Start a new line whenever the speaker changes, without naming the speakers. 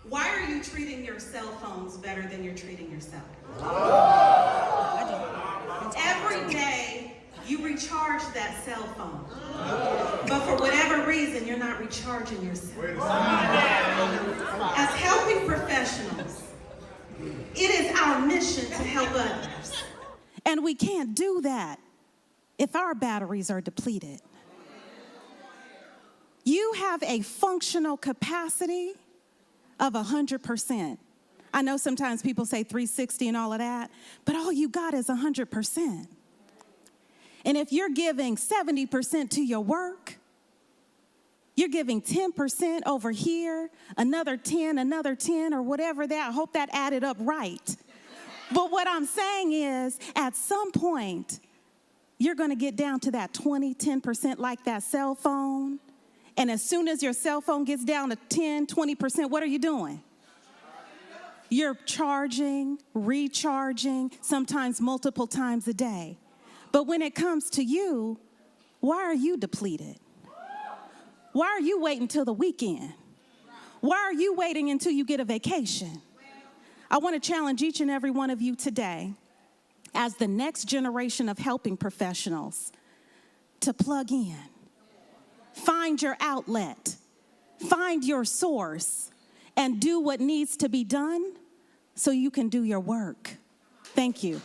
Why are you treating your cell phones better than you're treating yourself? Every day, you recharge that cell phone. But for whatever reason, you're not recharging yourself. As helping professionals, it is our mission to help others.
And we can't do that if our batteries are depleted. You have a functional capacity of 100%. I know sometimes people say 360 and all of that, but all you got is 100%. And if you're giving 70% to your work, you're giving 10% over here, another 10, or whatever that, I hope that added up right. But what I'm saying is, at some point, you're going to get down to that 10% like that cell phone. And as soon as your cell phone gets down to 20%, what are you doing? You're charging, recharging, sometimes multiple times a day. But when it comes to you, why are you depleted? Why are you waiting till the weekend? Why are you waiting until you get a vacation? I want to challenge each and every one of you today, as the next generation of helping professionals, to plug in. Find your outlet, find your source, and do what needs to be done so you can do your work. Thank you.